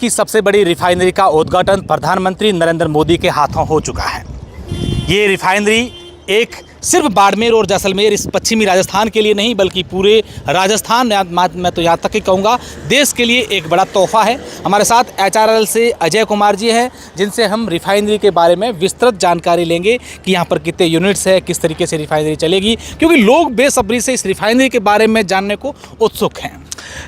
की सबसे बड़ी रिफाइनरी का उद्घाटन प्रधानमंत्री नरेंद्र मोदी के हाथों हो चुका है। ये रिफाइनरी एक सिर्फ बाड़मेर और जैसलमेर इस पश्चिमी राजस्थान के लिए नहीं बल्कि पूरे राजस्थान, मैं तो यहाँ तक ही कहूँगा देश के लिए एक बड़ा तोहफा है। हमारे साथ HRRL से अजय कुमार जी हैं, जिनसे हम रिफाइनरी के बारे में विस्तृत जानकारी लेंगे कि यहाँ पर कितने यूनिट्स है, किस तरीके से रिफाइनरी चलेगी, क्योंकि लोग बेसब्री से इस रिफाइनरी के बारे में जानने को उत्सुक हैं।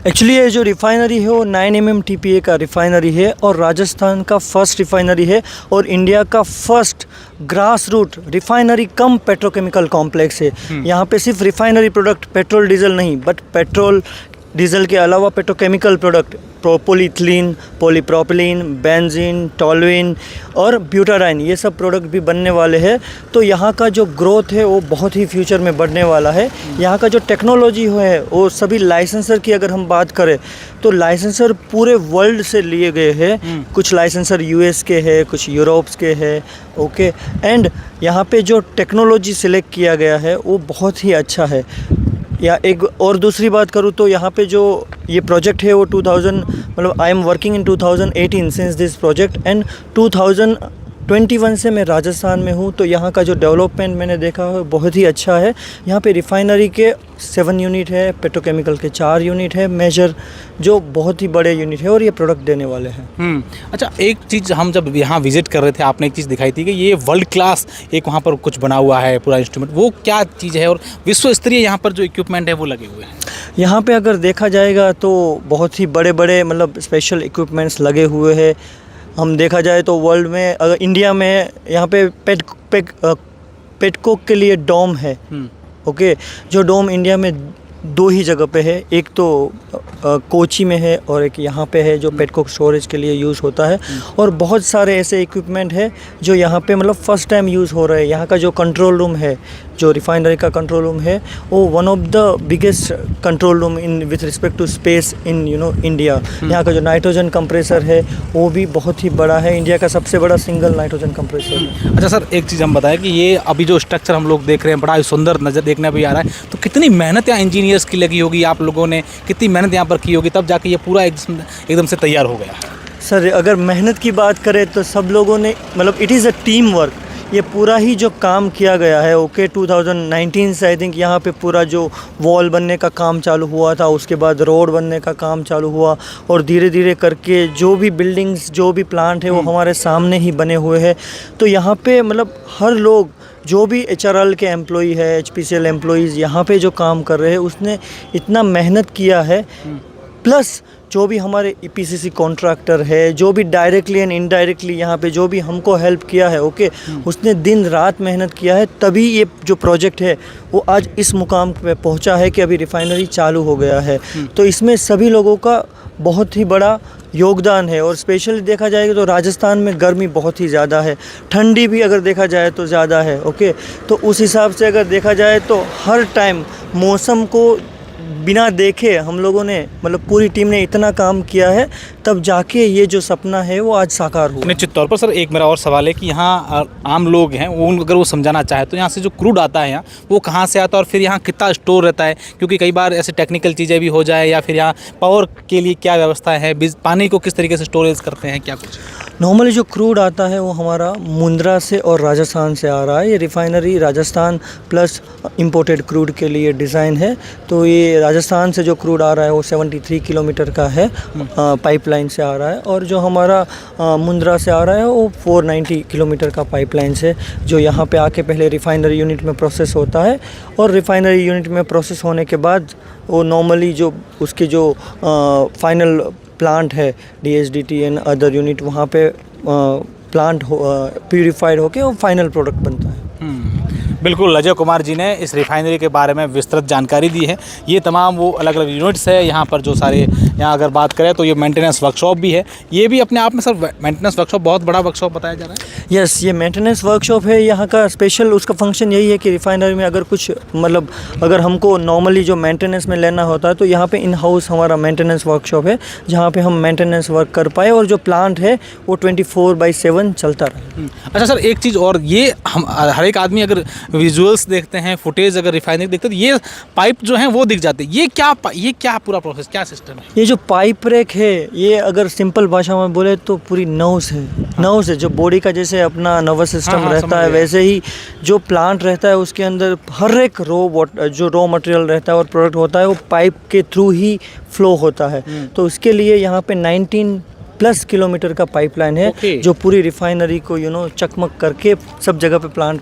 एक्चुअली ये जो रिफ़ाइनरी है वो 9 mm TPA का रिफ़ाइनरी है और राजस्थान का फर्स्ट रिफ़ाइनरी है और इंडिया का first grass root refinery cum petrochemical complex है। यहाँ पे सिर्फ रिफ़ाइनरी प्रोडक्ट पेट्रोल डीजल नहीं बट पेट्रोल डीजल के अलावा petrochemical product polyethylene, polypropylene, benzene, toluene और ब्यूटाडाइन ये सब प्रोडक्ट भी बनने वाले हैं। तो यहाँ का जो ग्रोथ है वो बहुत ही फ्यूचर में बढ़ने वाला है। यहाँ का जो टेक्नोलॉजी है वो सभी लाइसेंसर की अगर हम बात करें तो लाइसेंसर पूरे वर्ल्ड से लिए गए हैं। कुछ लाइसेंसर US के हैं, कुछ यूरोप्स के हैं, ओके। एंड यहाँ पे जो टेक्नोलॉजी सिलेक्ट किया गया है वो बहुत ही अच्छा है। या एक और दूसरी बात करूँ तो यहाँ पे जो ये प्रोजेक्ट है वो 2000 मतलब I am working in 2018 since this project and 2021 से मैं राजस्थान में हूँ। तो यहाँ का जो डेवलपमेंट मैंने देखा है बहुत ही अच्छा है। यहाँ पे रिफ़ाइनरी के 7 यूनिट है, पेट्रोकेमिकल के 4 यूनिट है, मेजर जो बहुत ही बड़े यूनिट है और ये प्रोडक्ट देने वाले हैं। अच्छा, एक चीज़ हम जब यहाँ विजिट कर रहे थे आपने एक चीज़ दिखाई थी कि ये वर्ल्ड क्लास एक वहाँ पर कुछ बना हुआ है पूरा इंस्ट्रूमेंट, वो क्या चीज़ है और विश्व स्तरीय यहाँ पर जो इक्विपमेंट है वो लगे हुए हैं? यहाँ पे अगर देखा जाएगा तो बहुत ही बड़े बड़े मतलब स्पेशल इक्विपमेंट्स लगे हुए हैं। हम देखा जाए तो वर्ल्ड में अगर इंडिया में यहाँ पे पेटकोक के लिए डोम है, ओके। जो डोम इंडिया में 2 ही जगह पे है, एक तो कोची में है और एक यहाँ पे है जो पेटकोक स्टोरेज के लिए यूज़ होता है। और बहुत सारे ऐसे इक्विपमेंट है जो यहाँ पे मतलब फ़र्स्ट टाइम यूज़ हो रहे हैं। यहाँ का जो कंट्रोल रूम है, जो रिफाइनरी का कंट्रोल रूम है, वो one of the biggest control room in with respect to space in India. यहाँ का जो नाइट्रोजन कंप्रेसर है वो भी बहुत ही बड़ा है, इंडिया का सबसे बड़ा सिंगल नाइट्रोजन कंप्रेसर है। अच्छा सर, एक चीज़ हम बताएं कि ये अभी जो स्ट्रक्चर हम लोग देख रहे हैं बड़ा ही सुंदर नज़र देखने भी आ रहा है, तो कितनी मेहनत या इंजीनियर्स की लगी होगी, आप लोगों ने कितनी मेहनत यहाँ पर की होगी तब जाके ये पूरा एकदम से तैयार हो गया? सर अगर मेहनत की बात करें तो सब लोगों ने मतलब it is a team work. ये पूरा ही जो काम किया गया है, ओके, 2019 से आई थिंक यहाँ पे पूरा जो वॉल बनने का काम चालू हुआ था, उसके बाद रोड बनने का काम चालू हुआ और धीरे धीरे करके जो भी बिल्डिंग्स, जो भी प्लांट है वो हमारे सामने ही बने हुए हैं। तो यहाँ पे मतलब हर लोग जो भी HRRL के एम्प्लॉई है, HPCL एम्प्लॉइज़ यहाँ पे जो काम कर रहे हैं उसने इतना मेहनत किया है। प्लस जो भी हमारे EPCC कॉन्ट्रैक्टर है, जो भी डायरेक्टली एंड इनडायरेक्टली यहाँ पे जो भी हमको हेल्प किया है, ओके, उसने दिन रात मेहनत किया है, तभी ये जो प्रोजेक्ट है वो आज इस मुकाम पे पहुँचा है कि अभी रिफाइनरी चालू हो गया है। तो इसमें सभी लोगों का बहुत ही बड़ा योगदान है। और स्पेशली देखा जाएगा तो राजस्थान में गर्मी बहुत ही ज़्यादा है, ठंडी भी अगर देखा जाए तो ज़्यादा है, ओके। तो उस हिसाब से अगर देखा जाए तो हर टाइम मौसम को बिना देखे हम लोगों ने मतलब पूरी टीम ने इतना काम किया है, तब जाके ये जो सपना है वो आज साकार हुआ। निश्चित तौर पर सर, एक मेरा और सवाल है कि यहाँ आम लोग हैं वो अगर वो समझाना चाहे तो यहाँ से जो क्रूड आता है यहाँ वो कहाँ से आता है और फिर यहाँ कितना स्टोर रहता है, क्योंकि कई बार ऐसे टेक्निकल चीज़ें भी हो जाए, या फिर यहाँ पावर के लिए क्या व्यवस्था है, पानी को किस तरीके से स्टोरेज करते हैं, क्या कुछ? नॉर्मली जो क्रूड आता है वो हमारा मुंद्रा से और राजस्थान से आ रहा है। ये refinery Rajasthan plus imported crude के लिए डिज़ाइन है। तो ये राजस्थान से जो क्रूड आ रहा है वो 73 किलोमीटर का है, पाइपलाइन से आ रहा है। और जो हमारा मुंद्रा से आ रहा है वो 490 किलोमीटर का पाइपलाइन से, जो यहाँ पे आके पहले रिफाइनरी यूनिट में प्रोसेस होता है और रिफाइनरी यूनिट में प्रोसेस होने के बाद वो नॉर्मली जो उसके जो फाइनल प्लांट है DSDT एंड अदर यूनिट, वहाँ पे प्लांट प्यूरिफाइड होके वो फाइनल प्रोडक्ट बनता है। बिल्कुल, अजय कुमार जी ने इस रिफाइनरी के बारे में विस्तृत जानकारी दी है। ये तमाम वो अलग अलग यूनिट्स है यहाँ पर जो सारे, यहाँ अगर बात करें तो ये मेंटेनेंस वर्कशॉप भी है। ये भी अपने आप में सर मेंटेनेंस वर्कशॉप बहुत बड़ा वर्कशॉप बताया जा रहा है। यस, ये मेंटेनेंस वर्कशॉप है। यहाँ का स्पेशल उसका फंक्शन यही है कि रिफाइनरी में अगर कुछ मतलब अगर हमको नॉर्मली जो मेंटेनेंस में लेना होता है तो यहाँ पे इन हाउस हमारा मेंटेनेंस वर्कशॉप है, जहाँ पे हम मेंटेनेंस वर्क कर पाए और जो प्लांट है वो 24/7 चलता रहे। अच्छा सर, एक चीज़ और, ये हम हर एक आदमी अगर विजुअल्स देखते हैं, फुटेज अगर रिफाइनरी देखते हैं तो ये पाइप जो हैं वो दिख जाते हैं। ये क्या पूरा प्रोसेस, क्या सिस्टम है? ये जो पाइप रैक है ये अगर सिंपल भाषा में बोले तो पूरी नर्व्स है। नर्व्स है जो बॉडी का जैसे अपना नर्वस सिस्टम हाँ, रहता समझ है गया। वैसे ही जो प्लांट रहता है उसके अंदर हर एक जो रॉ मटेरियल रहता है और प्रोडक्ट होता है वो पाइप के थ्रू ही फ्लो होता है। तो उसके लिए यहाँ पे 19+ किलोमीटर का पाइपलाइन है ओके। जो पूरी रिफाइनरी को चकमक करके सब जगह पे प्लांट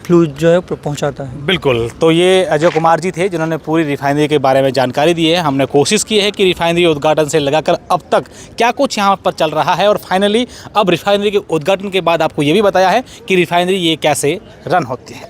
फ्लूइड जो है पहुँचाता है। बिल्कुल, तो ये अजय कुमार जी थे जिन्होंने पूरी रिफाइनरी के बारे में जानकारी दी है। हमने कोशिश की है कि रिफाइनरी उद्घाटन से लगाकर अब तक क्या कुछ यहाँ पर चल रहा है और फाइनली अब रिफाइनरी के उद्घाटन के बाद आपको ये भी बताया है कि रिफाइनरी ये कैसे रन होती है।